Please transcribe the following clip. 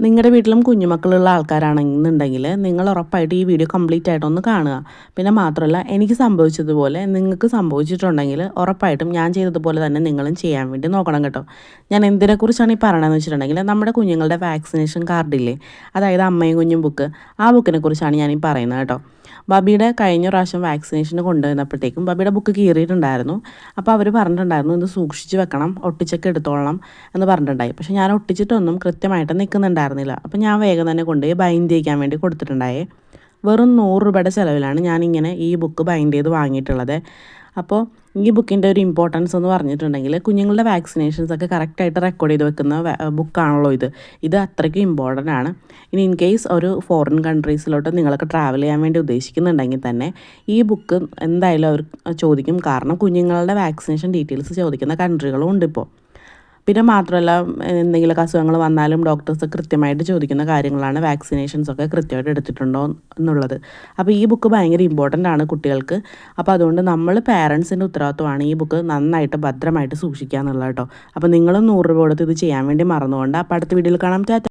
നിങ്ങളുടെ വീട്ടിലും കുഞ്ഞുമക്കളുള്ള ആൾക്കാരാണെന്നുണ്ടെങ്കിൽ നിങ്ങൾ ഉറപ്പായിട്ട് ഈ വീഡിയോ കംപ്ലീറ്റ് ആയിട്ടൊന്ന് കാണുക. പിന്നെ മാത്രമല്ല, എനിക്ക് സംഭവിച്ചതുപോലെ നിങ്ങൾക്ക് സംഭവിച്ചിട്ടുണ്ടെങ്കിൽ ഉറപ്പായിട്ടും ഞാൻ ചെയ്തതുപോലെ തന്നെ നിങ്ങളും ചെയ്യാൻ വേണ്ടി നോക്കണം കേട്ടോ. ഞാൻ എന്തിനെക്കുറിച്ചാണ് ഈ പറയണമെന്ന് വെച്ചിട്ടുണ്ടെങ്കിൽ, നമ്മുടെ കുഞ്ഞുങ്ങളുടെ വാക്സിനേഷൻ കാർഡില്ലേ, അതായത് അമ്മയും കുഞ്ഞും ബുക്ക്, ആ ബുക്കിനെ കുറിച്ചാണ് ഞാൻ ഈ പറയുന്നത് കേട്ടോ. ബബിയുടെ കഴിഞ്ഞ പ്രാവശ്യം വാക്സിനേഷന് കൊണ്ടുവന്നപ്പോഴത്തേക്കും ബബിയുടെ ബുക്ക് കീറിയിട്ടുണ്ടായിരുന്നു. അപ്പോൾ അവർ പറഞ്ഞിട്ടുണ്ടായിരുന്നു ഇത് സൂക്ഷിച്ച് വെക്കണം, ഒട്ടിച്ചൊക്കെ എടുത്തോളണം എന്ന് പറഞ്ഞിട്ടുണ്ടായി. പക്ഷേ ഞാൻ ഒട്ടിച്ചിട്ടൊന്നും കൃത്യമായിട്ട് നിൽക്കുന്നുണ്ടായിരുന്നില്ല. അപ്പോൾ ഞാൻ വേഗം തന്നെ കൊണ്ടുപോയി ബൈൻഡ് ചെയ്യിക്കാൻ വേണ്ടി കൊടുത്തിട്ടുണ്ടായേ. വെറും 100 രൂപയുടെ ചിലവിലാണ് ഞാനിങ്ങനെ ഈ ബുക്ക് ബൈൻഡ് ചെയ്ത് വാങ്ങിയിട്ടുള്ളത്. അപ്പോൾ ഈ ബുക്കിൻ്റെ ഒരു ഇമ്പോർട്ടൻസ് എന്ന് പറഞ്ഞിട്ടുണ്ടെങ്കിൽ, കുഞ്ഞുങ്ങളുടെ വാക്സിനേഷൻസ് ഒക്കെ കറക്റ്റായിട്ട് റെക്കോർഡ് ചെയ്ത് വെക്കുന്ന ബുക്കാണല്ലോ ഇത് അത്രയ്ക്കും ഇമ്പോർട്ടൻ്റ് ആണ്. ഇനി ഇൻ കേസ് ഒരു ഫോറിൻ കൺട്രീസിലോട്ട് നിങ്ങൾക്ക് ട്രാവൽ ചെയ്യാൻ വേണ്ടി ഉദ്ദേശിക്കുന്നുണ്ടെങ്കിൽ തന്നെ ഈ ബുക്ക് എന്തായാലും അവർ ചോദിക്കും. കാരണം കുഞ്ഞുങ്ങളുടെ വാക്സിനേഷൻ ഡീറ്റെയിൽസ് ചോദിക്കുന്ന കൺട്രികളും ഉണ്ട് ഇപ്പോൾ. പിന്നെ മാത്രമല്ല, എന്തെങ്കിലുമൊക്കെ അസുഖങ്ങൾ വന്നാലും ഡോക്ടേഴ്സ് കൃത്യമായിട്ട് ചോദിക്കുന്ന കാര്യങ്ങളാണ് വാക്സിനേഷൻസൊക്കെ കൃത്യമായിട്ട് എടുത്തിട്ടുണ്ടോ എന്നുള്ളത്. അപ്പോൾ ഈ ബുക്ക് ഭയങ്കര ഇമ്പോർട്ടൻ്റ് ആണ് കുട്ടികൾക്ക്. അപ്പോൾ അതുകൊണ്ട് നമ്മൾ പാരൻസിൻ്റെ ഉത്തരവാദിത്വമാണ് ഈ ബുക്ക് നന്നായിട്ട് ഭദ്രമായിട്ട് സൂക്ഷിക്കുക എന്നുള്ളത് കേട്ടോ. അപ്പോൾ നിങ്ങളും 100 രൂപ കൊടുത്ത് ഇത് ചെയ്യാൻ വേണ്ടി മറന്നുകൊണ്ട്. അപ്പോൾ അടുത്ത വീഡിയോയിൽ കാണാം. ടാറ്റ.